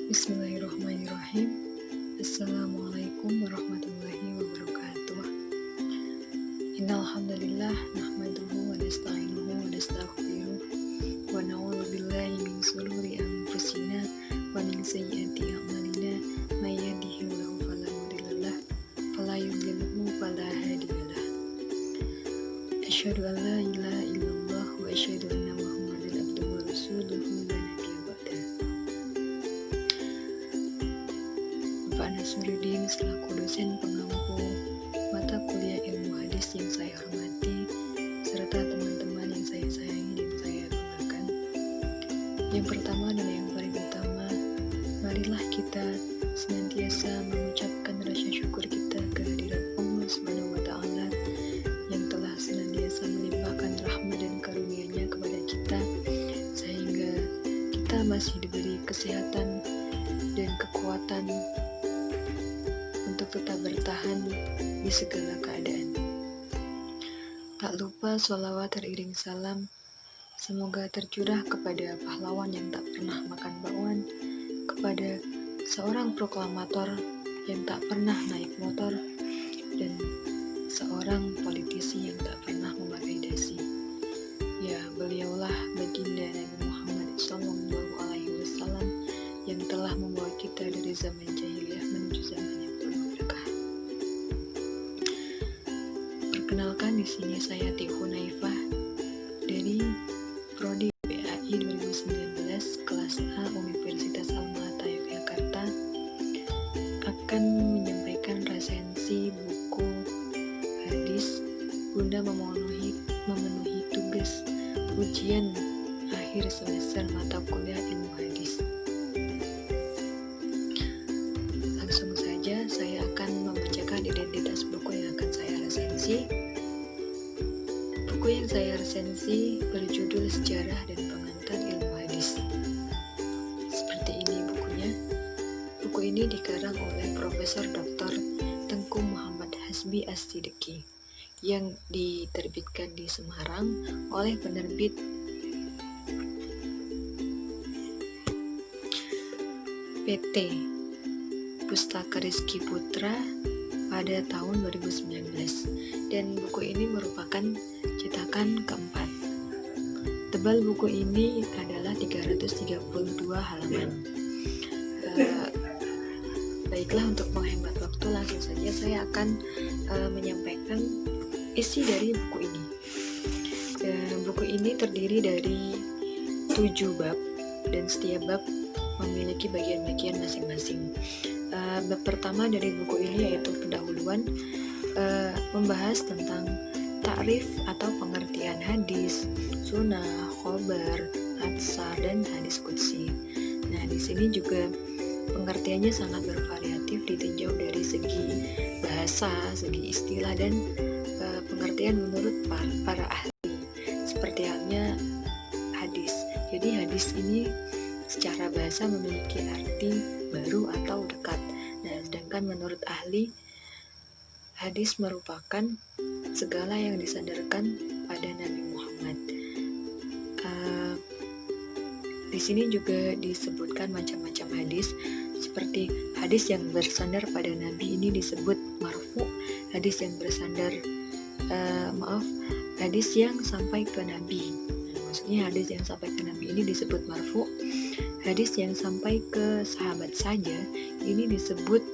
Bismillahirrahmanirrahim. Assalamualaikum warahmatullahi wabarakatuh. Innal hamdalillah nahmaduhu wa nasta'inuhu wa nastaghfiruh wa na'udzu billahi min shururi anfusina wa min sayyiati a'malina may yahdihillahu fala mudhillalah wa la yudhlilhu fala hadiyalah. Asyhadu an la ilaha illallah wa asyhadu anna Muhammadan abduhu wa rasuluhu la nabiyya ba'da. Bapak Nasruddin selaku dosen pengampu mata kuliah ilmu hadis yang saya hormati, serta teman-teman yang saya sayangi dan saya banggakan. Yang pertama dan yang paling utama, marilah kita senantiasa mengucapkan rasa syukur kita kehadirat Allah Subhanahu wa Ta'ala yang telah senantiasa melimpahkan rahmat dan karunia-Nya kepada kita, sehingga kita masih diberi kesehatan dan kekuatan untuk tetap bertahan di segala keadaan. Tak lupa sholawat teriring salam semoga tercurah kepada pahlawan yang tak pernah makan bakwan, kepada seorang proklamator yang tak pernah naik motor, dan seorang politisi yang tak pernah memakai dasi. Ya, beliaulah baginda Nabi Muhammad SAW yang telah membawa kita dari zaman jahiliyah menuju zaman yang penuh berkah. Perkenalkan, di sini saya Tihu Naifah dari Prodi BAI 2019 kelas A Universitas Alma-Ata Yogyakarta, akan menyampaikan resensi buku hadis guna memenuhi tugas ujian akhir semester mata kuliah ilmu hadis. Langsung saja saya akan membacakan identitas buku yang akan saya resensi. Buku yang saya resensi berjudul Sejarah dan Pengantar Ilmu Hadis. Seperti ini bukunya. Buku ini dikarang oleh Profesor Dr. Tengku Muhammad Hasbi As-Siddiqi yang diterbitkan di Semarang oleh penerbit PT Pustaka Rizky Putra pada tahun 2019, dan buku ini merupakan cetakan keempat. Tebal buku ini adalah 332 halaman. Baiklah, untuk menghemat waktu langsung saja saya akan menyampaikan isi dari buku ini. Buku ini terdiri dari 7 bab dan setiap bab memiliki bagian-bagian masing-masing. Bab pertama dari buku ini yaitu pendahuluan, membahas tentang takrif atau pengertian hadis, sunnah, khobar, atsar, dan hadis qudsi. Nah, di sini juga pengertiannya sangat bervariatif, ditinjau dari segi bahasa, segi istilah, dan pengertian menurut para ahli, seperti halnya hadis. Jadi hadis ini secara bahasa memiliki arti baru atau dekat. Nah, sedangkan menurut ahli, hadis merupakan segala yang disandarkan pada Nabi Muhammad. Di sini juga disebutkan macam-macam hadis, seperti hadis yang bersandar pada Nabi ini disebut marfu, hadis yang bersandar hadis yang sampai ke Nabi. Maksudnya hadis yang sampai ke Nabi ini disebut marfu. Hadis yang sampai ke sahabat saja ini disebut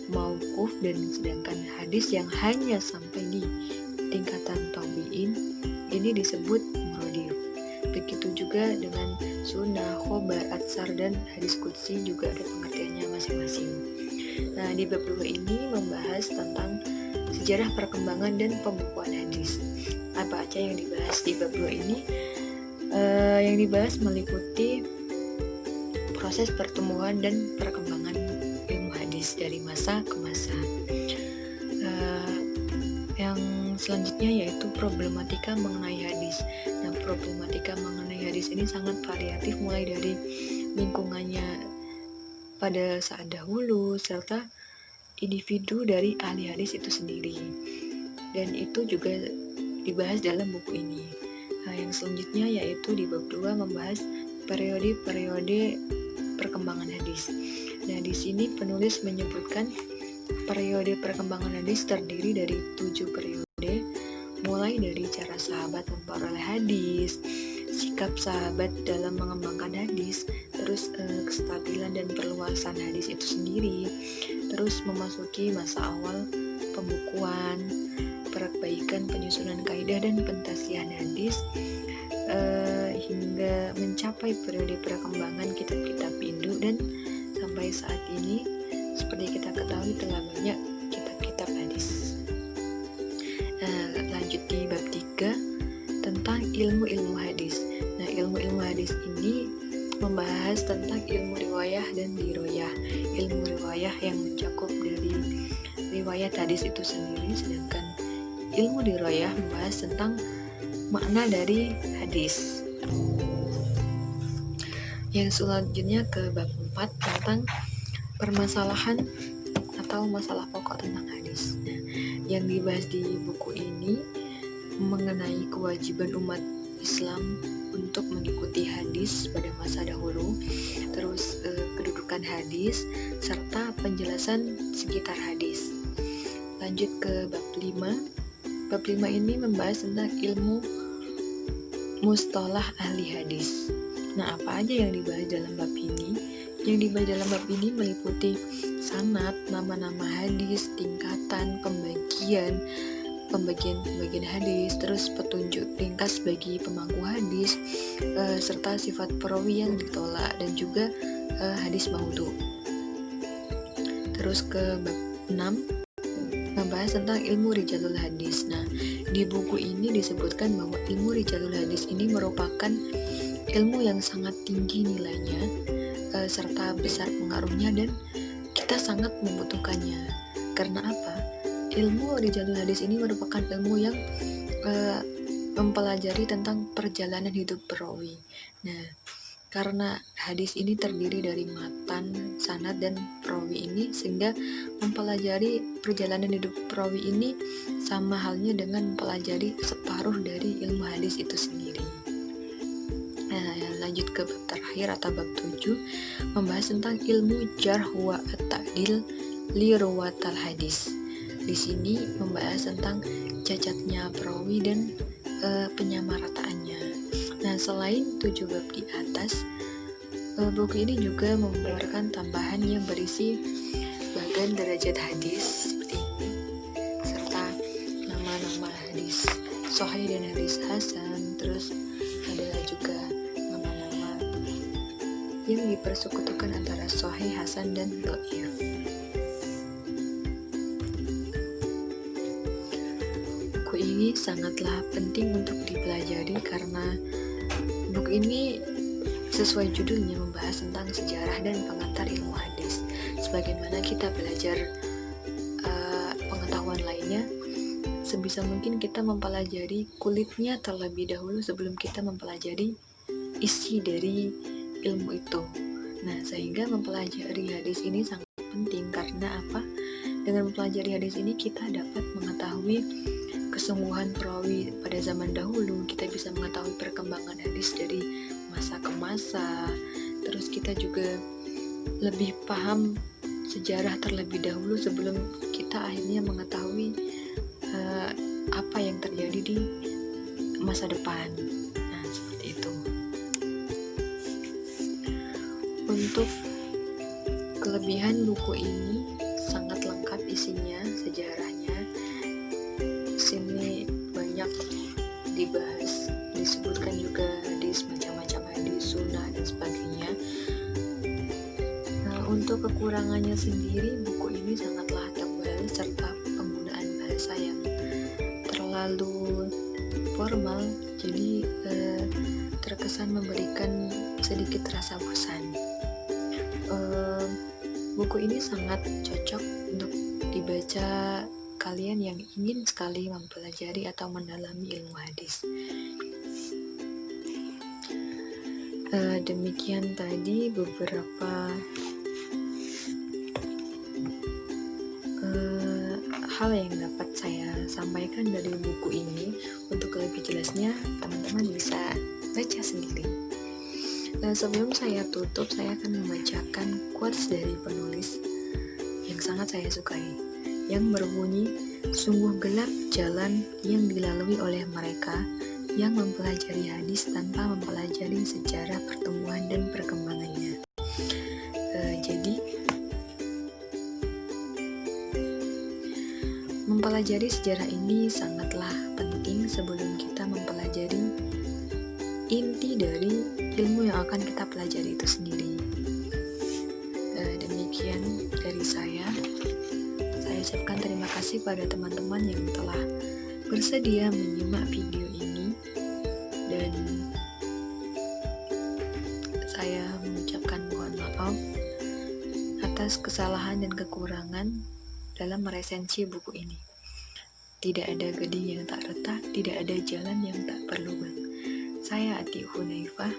mauquf, dan sedangkan hadis yang hanya sampai di tingkatan tabi'in ini disebut muradif. Begitu juga dengan sunnah, khobar, atsar, dan hadis qudsi juga ada pengertiannya masing-masing. Nah, di bab 2 ini membahas tentang sejarah perkembangan dan pembukuan hadis. Apa aja yang dibahas di bab 2 ini? Yang dibahas meliputi proses pertumbuhan dan perkembangan ilmu hadis dari masa ke masa. Yang selanjutnya yaitu problematika mengenai hadis. Nah, problematika mengenai hadis ini sangat variatif, mulai dari lingkungannya pada saat dahulu serta individu dari ahli hadis itu sendiri. Dan itu juga dibahas dalam buku ini. Nah, yang selanjutnya yaitu di bab 2 membahas periode-periode perkembangan hadis. Nah, di sini penulis menyebutkan periode perkembangan hadis terdiri dari 7 periode, mulai dari cara sahabat memperoleh hadis, sikap sahabat dalam mengembangkan hadis, terus kestabilan dan perluasan hadis itu sendiri, terus memasuki masa awal pembukuan, perbaikan penyusunan kaidah dan pentasihan hadis, hingga mencapai periode perkembangan kitab-kitab Hindu, dan sampai saat ini seperti kita ketahui telah banyak kitab-kitab hadis. Lanjut di bab 3 tentang ilmu-ilmu hadis. Nah, ilmu-ilmu hadis ini membahas tentang ilmu riwayah dan diroyah. Ilmu riwayah yang mencakup dari riwayat hadis itu sendiri, sedangkan ilmu diroyah membahas tentang makna dari hadis. Yang selanjutnya ke bab 4 tentang permasalahan atau masalah pokok tentang hadis. Nah, yang dibahas di buku ini mengenai kewajiban umat Islam untuk mengikuti hadis pada masa dahulu, terus kedudukan hadis, serta penjelasan sekitar hadis. Lanjut ke bab 5. Bab 5 ini membahas tentang ilmu mustalah ahli hadis. Nah, apa aja yang dibahas dalam bab ini? Yang dibahas dalam bab ini meliputi sanad, nama-nama hadis, tingkatan, pembagian hadis, terus petunjuk ringkas bagi pemangku hadis, serta sifat perawi yang ditolak, dan juga hadis maudhu. Terus ke bab 6 membahas tentang ilmu rijalul hadis. Nah, di buku ini disebutkan bahwa ilmu rijalul hadis ini merupakan ilmu yang sangat tinggi nilainya, serta besar pengaruhnya, dan kita sangat membutuhkannya. Karena apa? Ilmu rijalul hadis ini merupakan ilmu yang mempelajari tentang perjalanan hidup perawi. Nah, karena hadis ini terdiri dari matan, sanad, dan perawi ini, sehingga mempelajari perjalanan hidup perawi ini sama halnya dengan mempelajari separuh dari ilmu hadis itu sendiri. Lanjut ke bab terakhir atau bab 7 membahas tentang ilmu jarh wa at-ta'dil li ruwatal hadis. Di sini membahas tentang cacatnya perawi dan penyamarataannya. Nah, selain 7 bab di atas, buku ini juga membawakan tambahan yang berisi bagan derajat hadis seperti ini, serta nama-nama hadis sahih dan hadis hasan. Terus ada juga nama-nama yang dipersekutukan antara sahih, hasan, dan dhaif. Buku ini sangatlah penting untuk dipelajari karena buku ini sesuai judulnya membahas tentang sejarah dan pengantar ilmu hadis. Sebagaimana kita belajar pengetahuan lainnya, sebisa mungkin kita mempelajari kulitnya terlebih dahulu sebelum kita mempelajari isi dari ilmu itu. Nah, sehingga mempelajari hadis ini sangat penting. Karena apa? Dengan mempelajari hadis ini kita dapat mengetahui kesungguhan perawi pada zaman dahulu. Kita bisa mengetahui perkembangan hadis dari masa ke masa. Terus kita juga lebih paham sejarah terlebih dahulu sebelum kita akhirnya mengetahui apa yang terjadi di masa depan. Nah, seperti itu. Untuk kelebihan buku ini sangat lengkap isinya, sejarahnya. Sini banyak dibahas, disebutkan juga hadis, macam-macam hadis, sunnah, dan sebagainya. Nah, untuk kekurangannya sendiri, buku ini sangatlah tebal serta penggunaan bahasa yang terlalu formal, jadi terkesan memberikan sedikit rasa bosan. Buku ini sangat cocok untuk dibaca kalian yang ingin sekali mempelajari atau mendalami ilmu hadis. Demikian tadi beberapa hal yang dapat saya sampaikan dari buku ini. Untuk lebih jelasnya, teman-teman bisa baca sendiri. Sebelum saya tutup, saya akan membacakan quotes dari penulis yang sangat saya sukai, yang berbunyi, "Sungguh gelap jalan yang dilalui oleh mereka yang mempelajari hadis tanpa mempelajari sejarah pertumbuhan dan perkembangannya." Jadi, mempelajari sejarah ini sangatlah penting sebelum kita mempelajari inti dari ilmu yang akan kita pelajari itu sendiri. Demikian dari saya. Saya ucapkan terima kasih pada teman-teman yang telah bersedia menyimak video ini, dan saya mengucapkan mohon maaf atas kesalahan dan kekurangan dalam meresensi buku ini. Tidak ada gading yang tak retak, tidak ada jalan yang tak berlubang. Saya Ati Hunaifah,